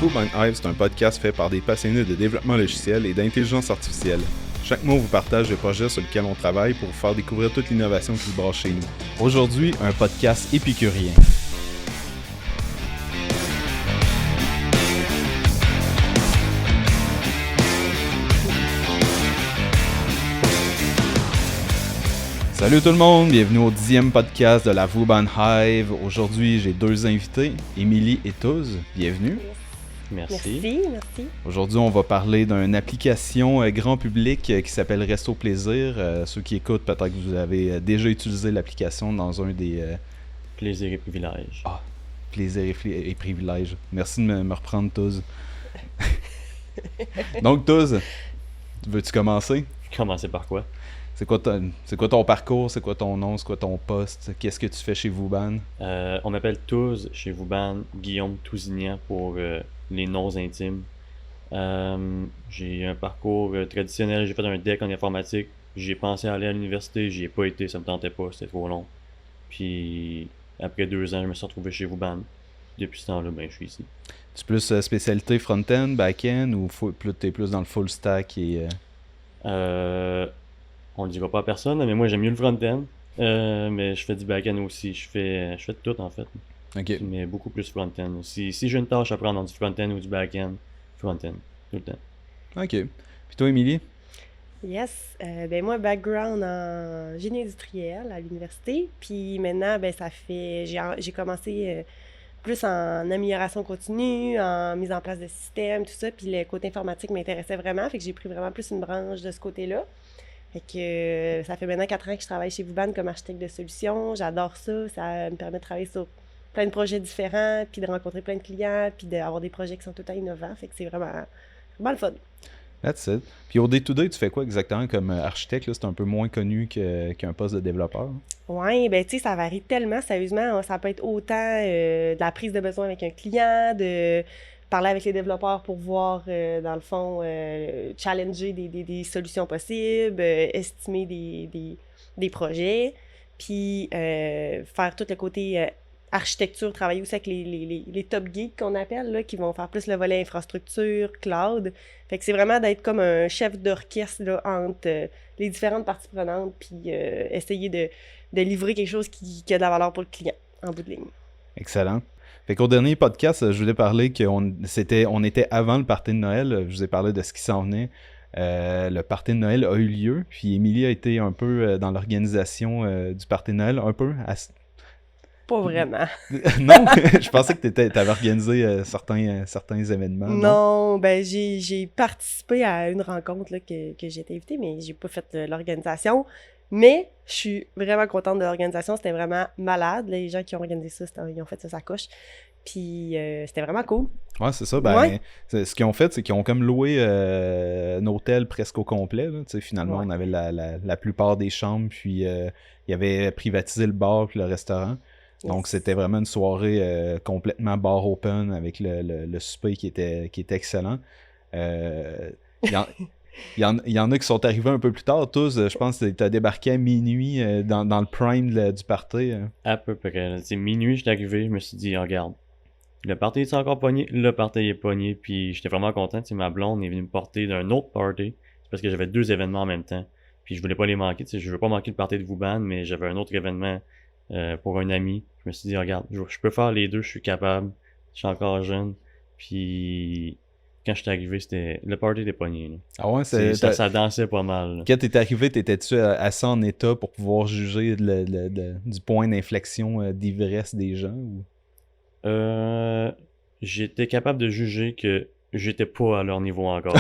Food and Hive, c'est un podcast fait par des passionnés de développement logiciel et d'intelligence artificielle. Chaque mois, on vous partage le projet sur lequel on travaille pour vous faire découvrir toute l'innovation qui se brasse chez nous. Aujourd'hui, un podcast épicurien. Salut tout le monde, bienvenue au 10e podcast de la Vauban Hive. Aujourd'hui, j'ai deux invités, Émilie et Touz. Bienvenue. Merci. Aujourd'hui, on va parler d'une application grand public qui s'appelle Resto Plaisir. Ceux qui écoutent, peut-être que vous avez déjà utilisé l'application dans un des... Plaisir et privilèges. Plaisir et privilèges. Merci de me reprendre, Touz. Donc, Touz, veux-tu commencer? Commencer par quoi? C'est quoi ton parcours? C'est quoi ton nom? C'est quoi ton poste? Qu'est-ce que tu fais chez Vauban? On m'appelle Touz chez Vauban, Guillaume Tousignan pour les noms intimes. J'ai un parcours traditionnel, j'ai fait un DEC en informatique. J'ai pensé aller à l'université, j'y ai pas été, ça me tentait pas, c'était trop long. Puis après 2 ans, je me suis retrouvé chez Vauban. Depuis ce temps-là, je suis ici. Tu es plus spécialité front-end, back-end ou t'es plus dans le full stack et... On le dira pas à personne, mais moi j'aime mieux le front-end. Mais je fais du back-end aussi. Je fais de tout en fait. Ok. Mais beaucoup plus front-end. Si j'ai une tâche à prendre dans du front-end ou du back-end, front-end, tout le temps. Ok. Puis toi, Émilie? Yes. Moi, background en génie industriel à l'université. Puis maintenant, j'ai commencé plus en amélioration continue, en mise en place de systèmes, tout ça. Puis le côté informatique m'intéressait vraiment. Fait que j'ai pris vraiment plus une branche de ce côté-là. Fait que ça fait maintenant 4 ans que je travaille chez Vauban comme architecte de solutions. J'adore ça. Ça me permet de travailler sur plein de projets différents, puis de rencontrer plein de clients, puis d'avoir des projets qui sont tout le temps innovants. Fait que c'est vraiment le fun. That's it. Puis au day-to-day, tu fais quoi exactement comme architecte? Là? C'est un peu moins connu qu'un poste de développeur. Oui, tu sais, ça varie tellement. Sérieusement, ça peut être autant de la prise de besoin avec un client, de parler avec les développeurs pour voir, dans le fond, challenger des solutions possibles, estimer des projets, puis faire tout le côté architecture, travailler aussi avec les top geeks qu'on appelle, là, qui vont faire plus le volet infrastructure, cloud. Fait que c'est vraiment d'être comme un chef d'orchestre là, entre les différentes parties prenantes, puis essayer de livrer quelque chose qui a de la valeur pour le client, en bout de ligne. Excellent. Fait qu'au dernier podcast, je voulais parler qu'on était avant le party de Noël. Je vous ai parlé de ce qui s'en venait. Le party de Noël a eu lieu, puis Émilie a été un peu dans l'organisation du party de Noël, un peu. Pas vraiment. Non, je pensais que t'avais organisé certains événements. Non, j'ai participé à une rencontre là, que j'ai été invitée, mais j'ai pas fait l'organisation. Mais je suis vraiment contente de l'organisation. C'était vraiment malade. Les gens qui ont organisé ça, ils ont fait ça coche. Puis c'était vraiment cool. Ouais, c'est ça. Ouais. Ce qu'ils ont fait, c'est qu'ils ont comme loué un hôtel presque au complet. Là. Finalement, Ouais. on avait la plupart des chambres, puis ils avaient privatisé le bar puis le restaurant. Donc, c'était vraiment une soirée complètement bar open avec le souper qui était excellent. Il y en a qui sont arrivés un peu plus tard. Tous, je pense que tu as débarqué à minuit dans le prime du party. À peu près. C'est minuit, je suis arrivé, je me suis dit, regarde, le party est encore pogné, le party est pogné, puis j'étais vraiment content. Ma blonde est venue me porter d'un autre party. C'est parce que j'avais 2 événements en même temps. Puis je voulais pas les manquer. Je veux pas manquer le party de Vauban, mais j'avais un autre événement pour un ami. Je me suis dit, regarde, je peux faire les deux, je suis capable. Je suis encore jeune. Puis quand je suis arrivé, le party était pogné. Là. Ah ouais, ça dansait pas mal. Là. Quand t'es arrivé, t'étais-tu assez en état pour pouvoir juger du point d'inflexion d'ivresse des gens? Ou? J'étais capable de juger que j'étais pas à leur niveau encore.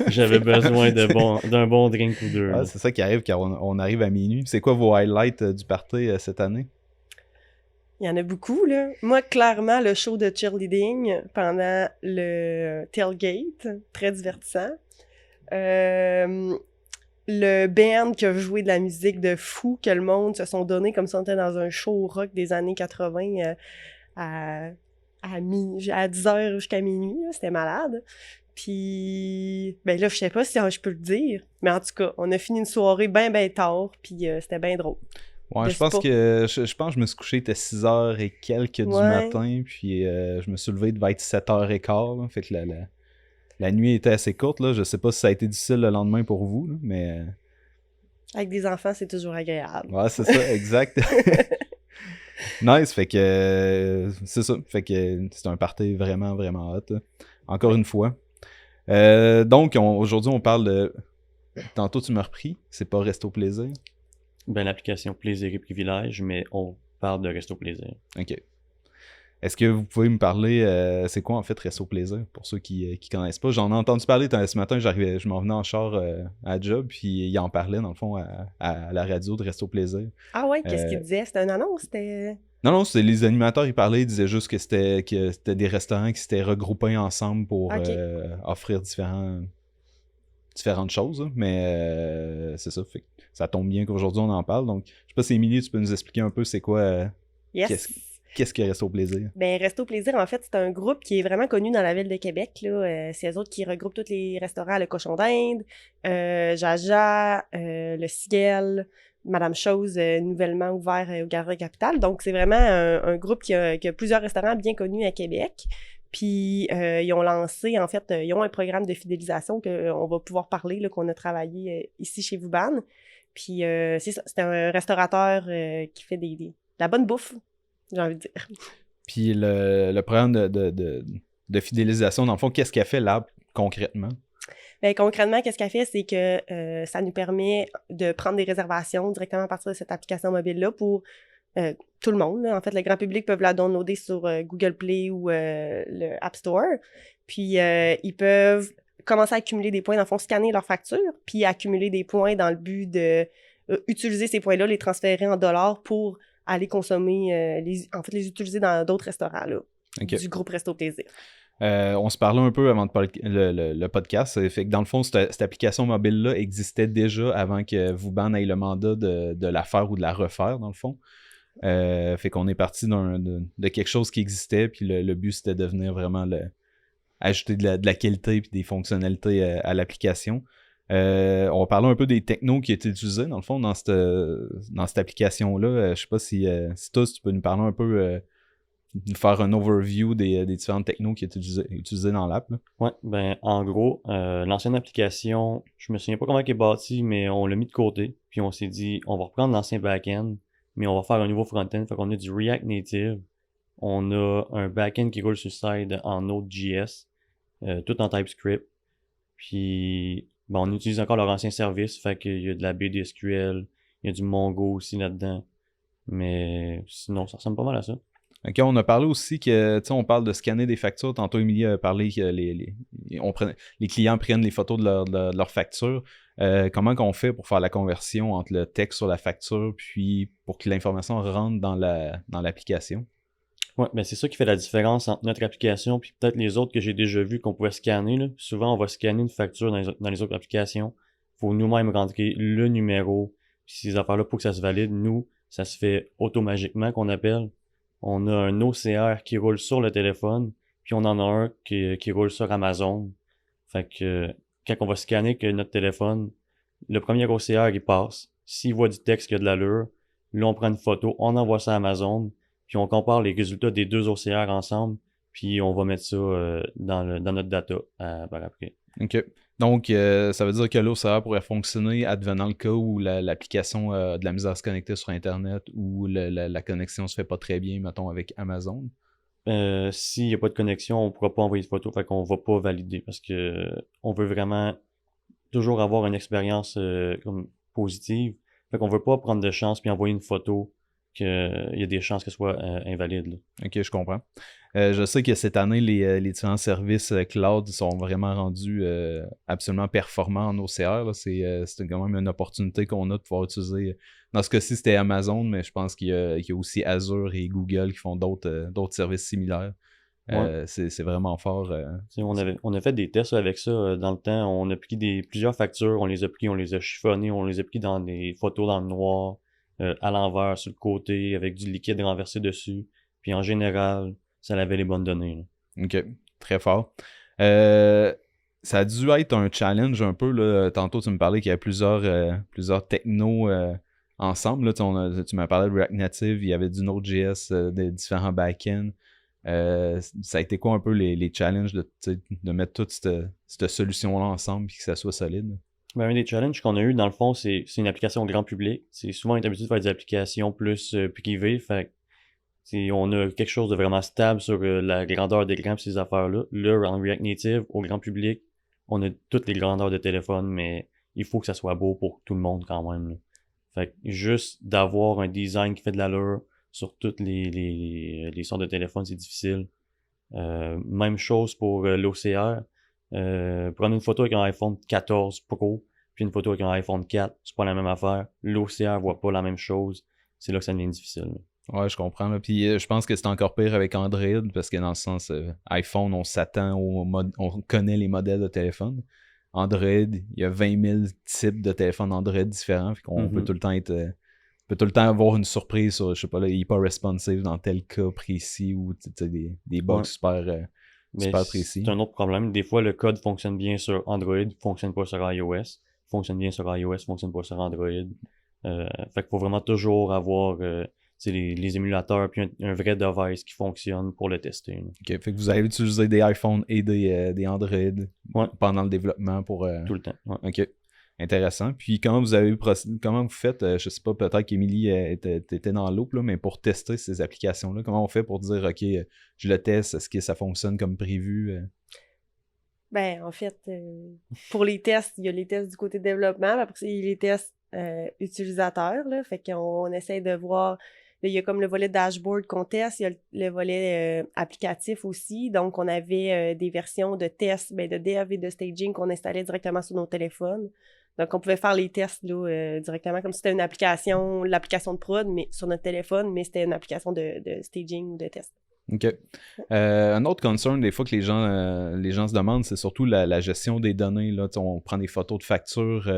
J'avais besoin d'un bon drink ou deux. Ah, c'est ça qui arrive quand on arrive à minuit. C'est quoi vos highlights du party cette année? Il y en a beaucoup, là. Moi, clairement, le show de cheerleading pendant le tailgate, très divertissant. Le band qui a joué de la musique de fou, que le monde se sont donnés comme si on était dans un show rock des années 80 à 10h jusqu'à minuit. Là. C'était malade. Puis, là, je sais pas si je peux le dire, mais en tout cas, on a fini une soirée bien tard, puis c'était bien drôle. Ouais, de je pense spa. que je pense que je me suis couché, il était 6h et quelques du Ouais. matin, puis je me suis levé, il devait être 7h15, là, fait que la nuit était assez courte, là. Je sais pas si ça a été difficile le lendemain pour vous, là, mais Avec des enfants, c'est toujours agréable. ouais, c'est ça, exact. Nice, fait que c'est ça, fait que c'est un party vraiment, vraiment hot, là. Encore une fois. Donc, aujourd'hui, on parle de... Tantôt, tu m'as repris, c'est pas Resto Plaisir. Ben, l'application Plaisir et Privilège, mais on parle de Resto Plaisir. OK. Est-ce que vous pouvez me parler, c'est quoi en fait Resto Plaisir, pour ceux qui connaissent pas? J'en ai entendu parler ce matin, je m'en venais en char à la job, puis il en parlait dans le fond à la radio de Resto Plaisir. Ah ouais, qu'est-ce qu'il disait? C'était une annonce? C'était... Non, c'est les animateurs, ils parlaient, ils disaient juste que c'était des restaurants qui s'étaient regroupés ensemble pour Ok. offrir différentes choses, là. Mais c'est ça, fait que ça tombe bien qu'aujourd'hui on en parle. Donc, je sais pas si Émilie, tu peux nous expliquer un peu c'est quoi, Yes. qu'est-ce que Resto Plaisir? Ben, Resto Plaisir, en fait, c'est un groupe qui est vraiment connu dans la ville de Québec, là. C'est eux autres qui regroupent tous les restaurants, le Cochon d'Inde, Jaja, le Ciel, Madame Chose, nouvellement ouvert au Galerie Capitale. Donc, c'est vraiment un groupe qui a plusieurs restaurants bien connus à Québec. Puis, ils ont lancé, en fait, ils ont un programme de fidélisation qu'on va pouvoir parler, là, qu'on a travaillé ici chez Vouban. Puis, c'est ça, c'est un restaurateur qui fait de la bonne bouffe, j'ai envie de dire. Puis le programme de fidélisation, dans le fond, qu'est-ce qu'elle fait là, concrètement? Bien, concrètement, qu'est-ce qu'elle fait, c'est que ça nous permet de prendre des réservations directement à partir de cette application mobile-là pour tout le monde, là. En fait, le grand public peut la downloader sur Google Play ou le App Store. Puis, ils peuvent commencer à accumuler des points, dans le fond, scanner leur facture, puis accumuler des points dans le but de utiliser ces points-là, les transférer en dollars pour aller consommer, les utiliser dans d'autres restaurants là, Okay. du groupe Resto Plaisir. On se parlait un peu avant de parler le podcast. Fait que dans le fond, cette application mobile-là existait déjà avant que Vouban ait le mandat de la faire ou de la refaire, dans le fond. Fait qu'on est parti de quelque chose qui existait, puis le but c'était de venir vraiment ajouter de la qualité et des fonctionnalités à l'application. On va parler un peu des technos qui étaient utilisés, dans le fond, dans cette application-là. Je sais pas si toi, tu peux nous parler un peu, nous faire un overview des différentes technos qui étaient utilisés dans l'app. Là. Ouais, ben en gros, l'ancienne application, je me souviens pas comment elle est bâtie, mais on l'a mis de côté, puis on s'est dit, on va reprendre l'ancien back-end, mais on va faire un nouveau front-end, fait qu'on a du React Native, on a un back-end qui roule sur side en Node.js, tout en TypeScript, puis bon, on utilise encore leur ancien service, fait qu'il y a de la BDSQL, il y a du Mongo aussi là-dedans, mais sinon, ça ressemble pas mal à ça. Ok, on a parlé aussi que, tu sais, on parle de scanner des factures. Tantôt, Émilie a parlé que les clients prennent les photos de leurs factures. Comment qu'on fait pour faire la conversion entre le texte sur la facture puis pour que l'information rentre dans l'application? Ouais, ben c'est ça qui fait la différence entre notre application puis peut-être les autres que j'ai déjà vues qu'on pouvait scanner, là. Souvent, on va scanner une facture dans les autres applications. Faut nous-mêmes rentrer le numéro. Puis ces affaires-là, pour que ça se valide, nous, ça se fait automagiquement qu'on appelle. On a un OCR qui roule sur le téléphone, puis on en a un qui roule sur Amazon. Fait que quand on va scanner que notre téléphone, le premier OCR, il passe. S'il voit du texte qui a de l'allure, là, on prend une photo, on envoie ça à Amazon, puis on compare les résultats des deux OCR ensemble, puis on va mettre ça dans notre data par après. OK. Donc, ça veut dire que l'OCR pourrait fonctionner advenant le cas où l'application a de la misère à se connecter sur Internet ou la connexion se fait pas très bien, mettons, avec Amazon. S'il n'y a pas de connexion, on ne pourra pas envoyer de photo, fait qu'on va pas valider parce que on veut vraiment toujours avoir une expérience comme positive. Fait qu'on veut pas prendre de chance puis envoyer une photo qu'il y a des chances qu'elle soit invalide. Là. Ok, je comprends. Je sais que cette année, les différents services cloud sont vraiment rendus absolument performants en OCR. Là. C'est quand même une opportunité qu'on a de pouvoir utiliser. Dans ce cas-ci, c'était Amazon, mais je pense qu'il y a aussi Azure et Google qui font d'autres services similaires. Ouais. C'est vraiment fort. On a fait des tests avec ça dans le temps. On a pris plusieurs factures, on les a pris, on les a chiffonnées, on les a pris dans des photos dans le noir, à l'envers, sur le côté, avec du liquide renversé dessus. Puis en général, ça avait les bonnes données. Là. Ok, très fort. Ça a dû être un challenge un peu. Là. Tantôt, tu me parlais qu'il y a plusieurs technos ensemble. Là, tu m'as parlé de React Native, il y avait du Node.js, des différents backends. Ça a été quoi un peu les challenges de mettre toute cette solution-là ensemble et que ça soit solide? Ben, un des challenges qu'on a eu, dans le fond, c'est une application au grand public. C'est souvent on est habitué de faire des applications plus privées. Fait que, on a quelque chose de vraiment stable sur la grandeur d'écran et ces affaires-là. Là, en React Native, au grand public, on a toutes les grandeurs de téléphone, mais il faut que ça soit beau pour tout le monde quand même. Là. Fait que juste d'avoir un design qui fait de l'allure sur toutes les sortes de téléphone, c'est difficile. Même chose pour l'OCR. Prendre une photo avec un iPhone 14 Pro puis une photo avec un iPhone 4, c'est pas la même affaire. L'OCR voit pas la même chose. C'est là que ça devient difficile. Là. Ouais, je comprends. Là. Puis je pense que c'est encore pire avec Android parce que dans le sens iPhone, on s'attend on connaît les modèles de téléphone. Android, il y a 20 000 types de téléphones Android différents. Fait qu'on peut tout le temps peut tout le temps avoir une surprise sur, je sais pas, là, il est pas responsive dans tel cas précis ou des bugs super précis. C'est un autre problème. Des fois, le code fonctionne bien sur Android, fonctionne pas sur iOS. Fonctionne bien sur iOS, fonctionne pas sur Android. Fait qu'il faut vraiment toujours avoir les émulateurs puis un vrai device qui fonctionne pour le tester. Là. Ok, fait que vous avez utilisé des iPhones et des Android pendant le développement pour... Tout le temps, ouais. Ok. Intéressant. Puis comment vous faites, je sais pas, peut-être qu'Émilie était dans l'eau, mais pour tester ces applications-là, comment on fait pour dire, OK, je le teste, est-ce que ça fonctionne comme prévu? Ben, en fait, pour les tests, il y a les tests du côté développement, après il y a les tests utilisateurs, là, fait qu'on essaie de voir, là, il y a comme le volet dashboard qu'on teste, il y a le volet applicatif aussi, donc on avait des versions de tests, de dev et de staging qu'on installait directement sur nos téléphones. Donc, on pouvait faire les tests là, directement, comme si c'était l'application de prod, mais sur notre téléphone, mais c'était une application de staging ou de test. OK. Un autre concern, des fois, que les gens se demandent, c'est surtout la gestion des données. Là. On prend des photos de factures,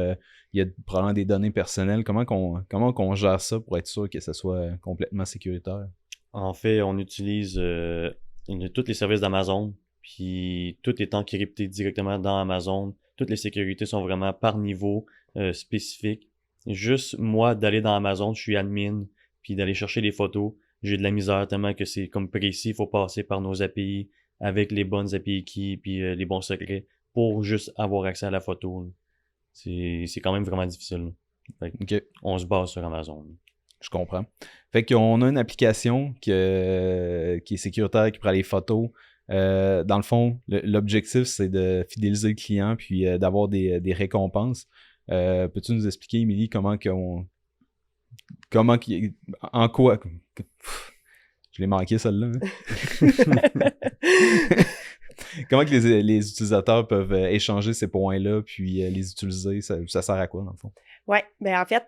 il y a probablement des données personnelles. Comment qu'on gère ça pour être sûr que ça soit complètement sécuritaire? En fait, on utilise tous les services d'Amazon, puis tout est encrypté directement dans Amazon. Toutes les sécurités sont vraiment par niveau spécifique. Juste moi, d'aller dans Amazon, je suis admin, puis d'aller chercher les photos, j'ai de la misère tellement que c'est comme précis, il faut passer par nos API avec les bonnes API keys, puis les bons secrets pour juste avoir accès à la photo. Là. C'est quand même vraiment difficile. Okay. On se base sur Amazon. Là. Je comprends. Fait qu'on a une application qui est sécuritaire, qui prend les photos. Dans le fond, l'objectif, c'est de fidéliser le client puis d'avoir des récompenses. Peux-tu nous expliquer, Émilie, en quoi... Je l'ai manqué, celle-là. Hein? Comment que les utilisateurs peuvent échanger ces points-là puis les utiliser? Ça sert à quoi, dans le fond? Oui, en fait,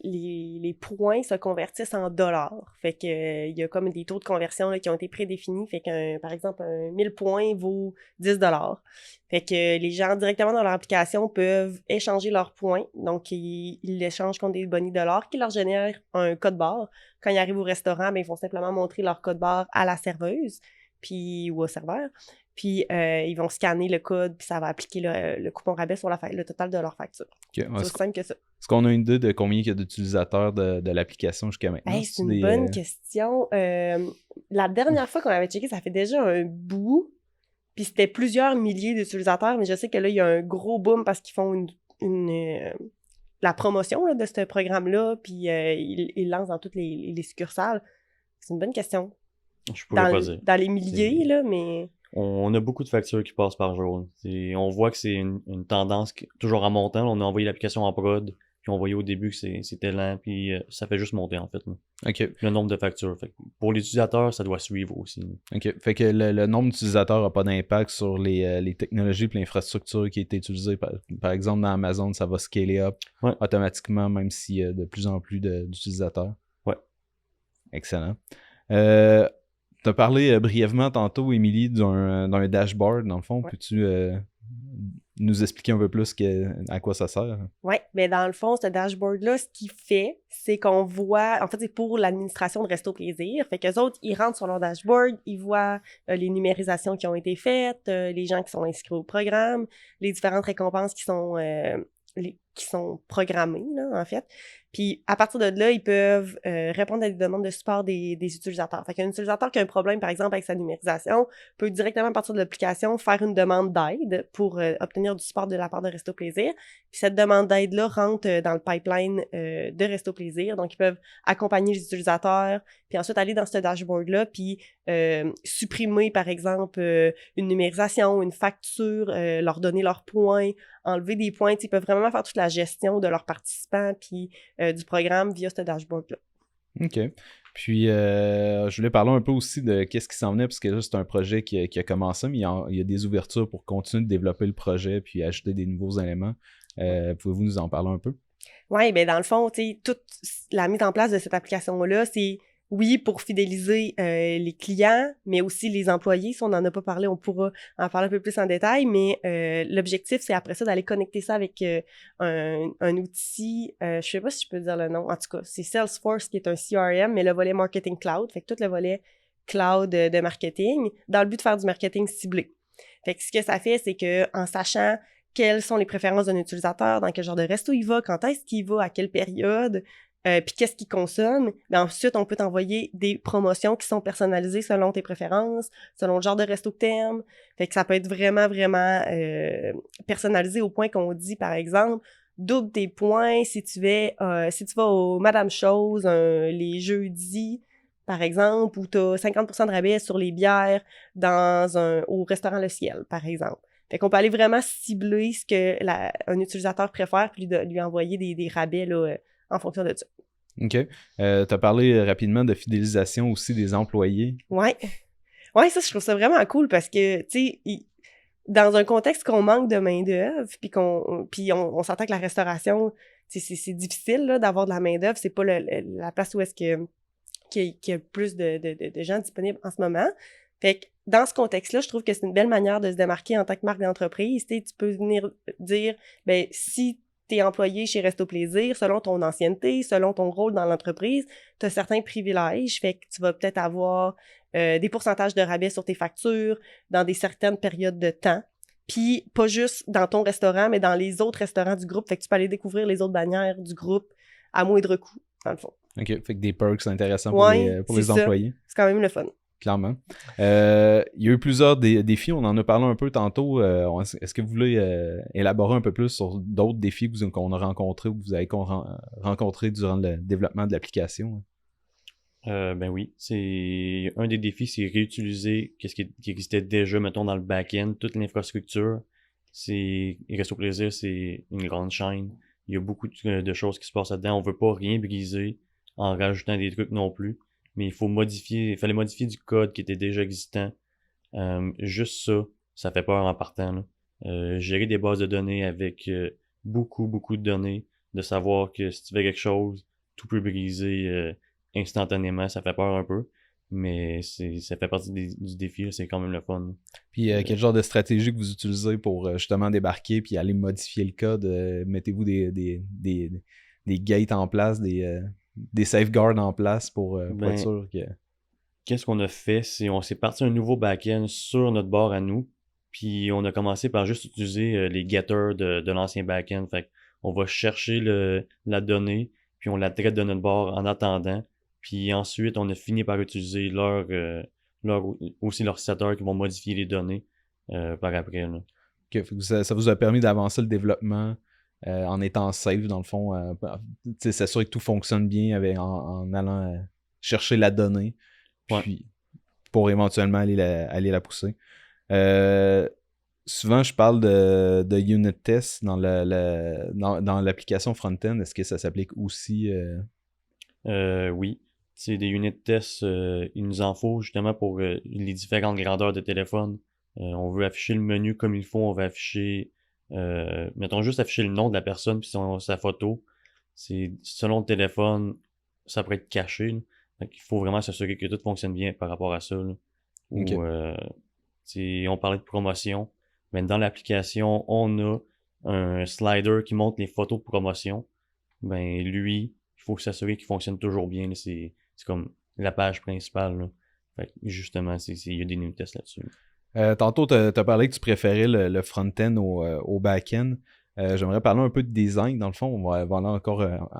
les points se convertissent en dollars. Fait que il y a comme des taux de conversion là, qui ont été prédéfinis. Fait que, par exemple, 1000 points vaut 10 $. Fait que les gens, directement dans leur application, peuvent échanger leurs points. Donc, ils l'échangent contre des bonus dollars qui leur génèrent un code barre. Quand ils arrivent au restaurant, ils vont simplement montrer leur code barre à la serveuse ou au serveur. Puis, ils vont scanner le code, puis ça va appliquer le coupon rabais sur le total de leur facture. Okay. C'est aussi simple que ça. Est-ce qu'on a une idée de combien il y a d'utilisateurs de l'application jusqu'à maintenant? C'est une bonne question. La dernière fois qu'on avait checké, ça fait déjà un bout, puis c'était plusieurs milliers d'utilisateurs, mais je sais que là, il y a un gros boom parce qu'ils font la promotion là, de ce programme-là, puis ils lancent dans toutes les succursales. C'est une bonne question. Je pourrais pas dire. Dans les milliers, là, mais... On a beaucoup de factures qui passent par jour. On voit que c'est une tendance toujours en montant. On a envoyé l'application en prod, puis on voyait au début que c'était lent, puis ça fait juste monter en fait. Là. Okay. Le nombre de factures. Fait pour les utilisateurs, ça doit suivre aussi. Là. OK. Fait que le nombre d'utilisateurs n'a pas d'impact sur les technologies et l'infrastructure qui est utilisée. Par exemple, dans Amazon, ça va scaler up automatiquement, même s'il y a de plus en plus d'utilisateurs. Ouais. Excellent. Tu as parlé brièvement tantôt, Émilie, d'un dashboard, dans le fond. Ouais. Peux-tu nous expliquer un peu plus à quoi ça sert? Oui, mais dans le fond, ce dashboard-là, ce qu'il fait, c'est qu'on voit... En fait, c'est pour l'administration de Resto Plaisir. Fait qu'eux autres, ils rentrent sur leur dashboard, ils voient les numérisations qui ont été faites, les gens qui sont inscrits au programme, les différentes récompenses qui sont... qui sont programmés, là, en fait. Puis, à partir de là, ils peuvent répondre à des demandes de support des utilisateurs. Fait qu'un utilisateur qui a un problème, par exemple, avec sa numérisation, peut directement, à partir de l'application, faire une demande d'aide pour obtenir du support de la part de Resto Plaisir. Puis, cette demande d'aide-là rentre dans le pipeline de Resto Plaisir. Donc, ils peuvent accompagner les utilisateurs, puis ensuite aller dans ce dashboard-là, puis supprimer, par exemple, une numérisation, une facture, leur donner leurs points, enlever des points. Ils peuvent vraiment faire toute la gestion de leurs participants puis du programme via ce dashboard-là. OK. Puis, je voulais parler un peu aussi de qu'est-ce qui s'en venait, parce que là, c'est un projet qui a commencé, mais il y a des ouvertures pour continuer de développer le projet puis ajouter des nouveaux éléments. Pouvez-vous nous en parler un peu? Oui, bien dans le fond, toute la mise en place de cette application-là, c'est oui, pour fidéliser les clients, mais aussi les employés. Si on n'en a pas parlé, on pourra en parler un peu plus en détail, mais l'objectif, c'est après ça d'aller connecter ça avec un outil, je sais pas si je peux dire le nom, en tout cas, c'est Salesforce qui est un CRM, mais le volet Marketing Cloud, fait que tout le volet cloud de marketing, dans le but de faire du marketing ciblé. Fait que ce que ça fait, c'est que en sachant quelles sont les préférences d'un utilisateur, dans quel genre de resto il va, quand est-ce qu'il va, à quelle période, puis qu'est-ce qu'il consomme, bien ensuite, on peut t'envoyer des promotions qui sont personnalisées selon tes préférences, selon le genre de resto que t'aimes. Fait que ça peut être vraiment, vraiment personnalisé au point qu'on dit, par exemple, double tes points si tu vas au Madame Chose les jeudis, par exemple, ou t'as 50% de rabais sur les bières au restaurant Le Ciel, par exemple. Fait qu'on peut aller vraiment cibler ce que un utilisateur préfère, puis lui envoyer des rabais là, en fonction de ça. OK. Tu as parlé rapidement de fidélisation aussi des employés. Ouais. Ouais, ça, je trouve ça vraiment cool parce que, tu sais, dans un contexte qu'on manque de main-d'œuvre, puis on s'entend que la restauration, c'est difficile là, d'avoir de la main-d'œuvre. C'est pas la place où est-ce qu'il y a plus de gens disponibles en ce moment. Fait que dans ce contexte-là, je trouve que c'est une belle manière de se démarquer en tant que marque d'entreprise. Tu sais, tu peux venir dire, ben si t'es employé chez Resto Plaisir, selon ton ancienneté, selon ton rôle dans l'entreprise, tu as certains privilèges, fait que tu vas peut-être avoir des pourcentages de rabais sur tes factures dans certaines périodes de temps. Puis pas juste dans ton restaurant, mais dans les autres restaurants du groupe, fait que tu peux aller découvrir les autres bannières du groupe à moindre coût, dans le fond. OK, fait que des perks intéressants pour les employés. C'est quand même le fun. Clairement. Il y a eu plusieurs défis, on en a parlé un peu tantôt. Est-ce que vous voulez élaborer un peu plus sur d'autres défis qu'on a rencontrés ou que vous avez rencontrés durant le développement de l'application? Ben oui, c'est un des défis, c'est réutiliser ce qui existait déjà, mettons, dans le back-end, toute l'infrastructure. Resto Plaisir, c'est une grande chaîne. Il y a beaucoup de choses qui se passent là-dedans. On veut pas rien briser en rajoutant des trucs non plus. Mais il fallait modifier du code qui était déjà existant. Juste ça fait peur en partant, là. Gérer des bases de données avec beaucoup de données, de savoir que si tu fais quelque chose, tout peut briser instantanément, ça fait peur un peu. Mais ça fait partie du défi, là, c'est quand même le fun. Puis quel genre de stratégie que vous utilisez pour justement débarquer puis aller modifier le code? Mettez-vous des gates en place, des safeguards en place pour être sûr que... Qu'est-ce qu'on a fait? On s'est parti un nouveau back-end sur notre bord à nous, puis on a commencé par juste utiliser les getters de l'ancien back-end. Fait qu'on va chercher la donnée, puis on la traite de notre bord en attendant, puis ensuite on a fini par utiliser aussi leurs setters qui vont modifier les données par après, là. Okay, ça vous a permis d'avancer le développement en étant safe, dans le fond, s'assurer que tout fonctionne bien en allant chercher la donnée, puis pour éventuellement aller la pousser. Souvent, je parle de unit test dans l'application front-end. Est-ce que ça s'applique aussi? Oui. C'est des unit tests, il nous en faut justement pour les différentes grandeurs de téléphone. On veut afficher le menu comme il faut, on veut afficher... mettons juste afficher le nom de la personne puis sa photo. C'est selon le téléphone, ça pourrait être caché, là. Donc, il faut vraiment s'assurer que tout fonctionne bien par rapport à ça, là. Okay. On parlait de promotion, mais dans l'application, on a un slider qui montre les photos de promotion. Ben lui, il faut s'assurer qu'il fonctionne toujours bien, là. C'est comme la page principale, là. Fait que justement, il y a des unit tests là-dessus. Tantôt, tu as parlé que tu préférais le front-end au back-end. J'aimerais parler un peu de design, dans le fond, on va aller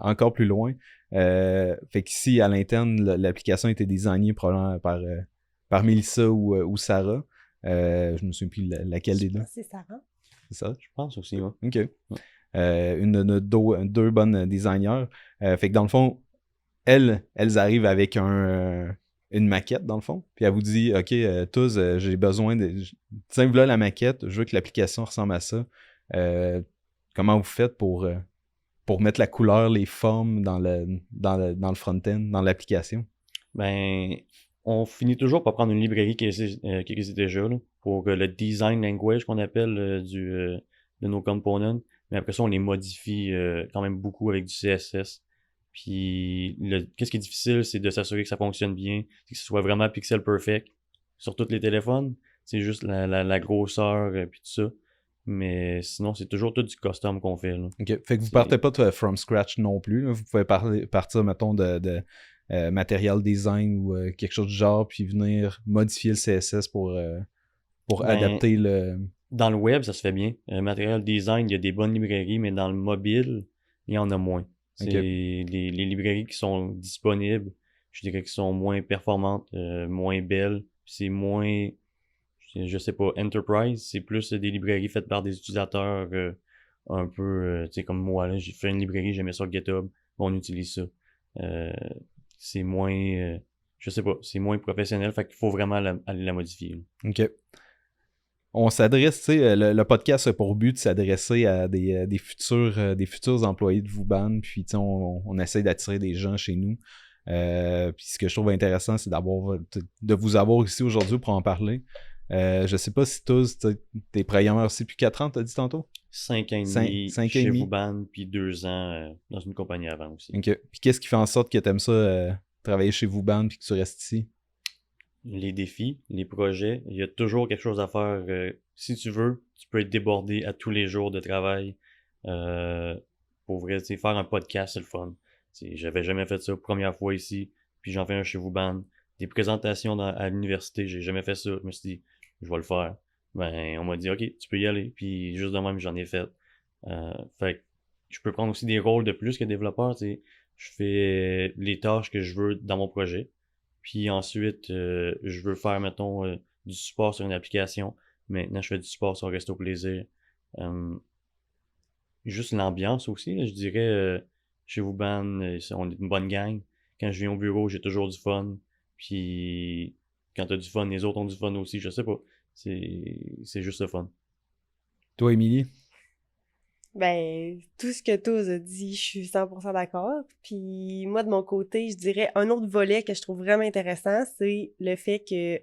encore plus loin. Fait qu'ici, à l'interne, l'application a été designée probablement par Mélissa ou Sarah. Je me souviens plus laquelle des deux. C'est Sarah. C'est ça? Je pense aussi, ouais. OK. Une de nos deux bonnes designers. Fait que dans le fond, elles arrivent avec une maquette, dans le fond. Puis elle vous dit, OK, tous, j'ai besoin de... Tiens, voilà la maquette, je veux que l'application ressemble à ça. Comment vous faites pour mettre la couleur, les formes dans le front-end, dans l'application? Ben, on finit toujours par prendre une librairie qui existe déjà, là, pour le design language qu'on appelle de nos components. Mais après ça, on les modifie quand même beaucoup avec du CSS. Puis, qu'est-ce qui est difficile, c'est de s'assurer que ça fonctionne bien, que ce soit vraiment pixel perfect sur tous les téléphones. C'est juste la grosseur puis tout ça. Mais sinon, c'est toujours tout du custom qu'on fait, là. OK. Fait que vous partez pas de from scratch non plus, là. Vous pouvez partir, mettons, de material design ou quelque chose du genre, puis venir modifier le CSS pour adapter le... Dans le web, ça se fait bien. Material design, il y a des bonnes librairies, mais dans le mobile, il y en a moins. C'est les librairies qui sont disponibles, je dirais qu'ils sont moins performantes, moins belles, c'est moins, je sais pas, enterprise, c'est plus des librairies faites par des utilisateurs un peu, tu sais, comme moi, là, j'ai fait une librairie, j'ai mis ça sur GitHub, on utilise ça. C'est moins, je sais pas, c'est moins professionnel, fait qu'il faut vraiment aller la modifier, là. OK. On s'adresse, tu sais, le podcast a pour but de s'adresser à des futurs employés de Vauban, puis tu sais, on essaie d'attirer des gens chez nous. Puis ce que je trouve intéressant, c'est de vous avoir ici aujourd'hui pour en parler. Je sais pas si tous, t'es programmeur aussi depuis 4 ans, t'as dit tantôt? 5 ans et demi chez Vauban, puis 2 ans dans une compagnie avant aussi. OK. Puis qu'est-ce qui fait en sorte que t'aimes ça, travailler chez Vauban, puis que tu restes ici? Les défis, les projets, il y a toujours quelque chose à faire. Si tu veux, tu peux être débordé à tous les jours de travail. Pour vrai, faire un podcast, c'est le fun. J'avais jamais fait ça, première fois ici, puis j'en fais un chez Vauban. Des présentations à l'université, j'ai jamais fait ça. Je me suis dit, je vais le faire. Ben, on m'a dit, OK, tu peux y aller. Puis juste de même, j'en ai fait. Fait que je peux prendre aussi des rôles de plus que développeur. Je fais les tâches que je veux dans mon projet. Puis ensuite, je veux faire, mettons, du support sur une application. Maintenant, je fais du support sur Resto Plaisir. Juste l'ambiance aussi, là, je dirais, chez Vauban, on est une bonne gang. Quand je viens au bureau, j'ai toujours du fun. Puis quand t'as du fun, les autres ont du fun aussi, je sais pas. C'est juste le fun. Toi, Émilie? Ben, tout ce que Toz a dit, je suis 100% d'accord. Puis moi, de mon côté, je dirais un autre volet que je trouve vraiment intéressant, c'est le fait que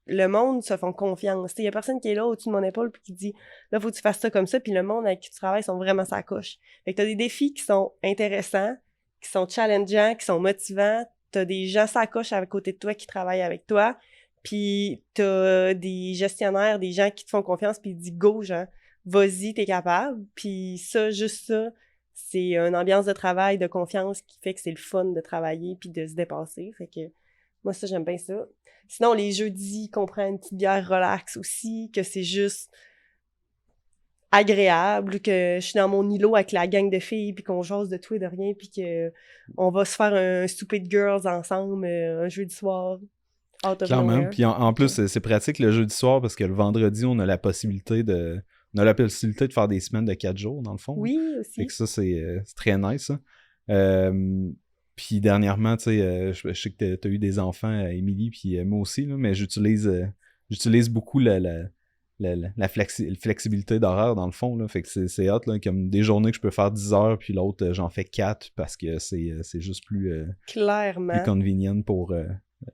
le monde se font confiance. Il y a personne qui est là au-dessus de mon épaule puis qui dit « Là, faut que tu fasses ça comme ça », puis le monde avec qui tu travailles sont vraiment sa coche. Fait que t'as des défis qui sont intéressants, qui sont challengeants, qui sont motivants. T'as des gens sa coche à côté de toi qui travaillent avec toi. Puis t'as des gestionnaires, des gens qui te font confiance puis ils disent « Go, Jean ». Vas-y, t'es capable. Puis ça, juste ça, c'est une ambiance de travail, de confiance qui fait que c'est le fun de travailler puis de se dépasser. Fait que moi, ça, j'aime bien ça. Sinon, les jeudis, qu'on prend une petite bière relax aussi, que c'est juste agréable, que je suis dans mon îlot avec la gang de filles puis qu'on jase de tout et de rien puis que on va se faire un souper de girls ensemble un jeudi soir. Clairement. Puis en plus, c'est pratique le jeudi soir parce que le vendredi, on a la possibilité de faire des semaines de 4 jours, dans le fond. Oui, aussi. Fait que ça, c'est très nice, ça. Puis dernièrement, tu sais, je sais que t'as eu des enfants, Émilie, puis moi aussi, là, mais j'utilise beaucoup la flexibilité d'horaire, dans le fond, là. Fait que c'est hot, là, comme des journées que je peux faire 10 heures, puis l'autre, j'en fais 4 parce que c'est juste plus convenient pour...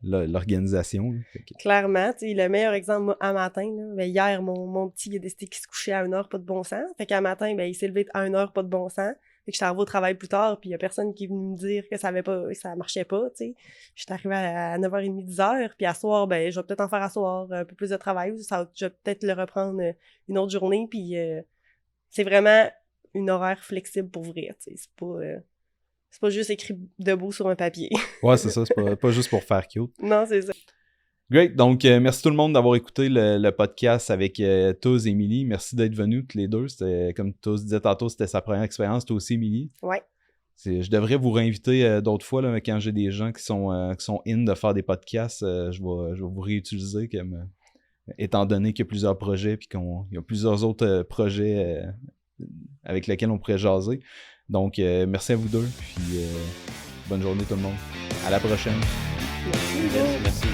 l'organisation. Clairement, tu sais, le meilleur exemple, moi, à matin, là, ben, hier, mon petit, il a décidé qu'il se couchait à 1h, pas de bon sens. Fait qu'à matin, ben, il s'est levé à 1h, pas de bon sens. Fait que j'étais arrivée au travail plus tard, puis il y a personne qui est venu me dire que ça marchais pas, tu sais. J'étais arrivée à 9h30, 10h, puis à soir, ben, je vais peut-être en faire à soir un peu plus de travail. Je vais peut-être le reprendre une autre journée, puis c'est vraiment une horaire flexible pour vrai, tu sais. C'est pas juste écrit debout sur un papier. Ouais, c'est ça. C'est pas juste pour faire cute. Non, c'est ça. Great. Donc, merci tout le monde d'avoir écouté le podcast avec Touz et Émilie. Merci d'être venus tous les deux. C'était, comme Touz disait tantôt, c'était sa première expérience. Toi aussi, Émilie. Ouais. Je devrais vous réinviter d'autres fois là, quand j'ai des gens qui sont in de faire des podcasts. Je vais vous réutiliser étant donné qu'il y a plusieurs projets puis qu'il y a plusieurs autres projets avec lesquels on pourrait jaser. Donc, merci à vous deux. Puis, bonne journée tout le monde. À la prochaine. Merci. Merci.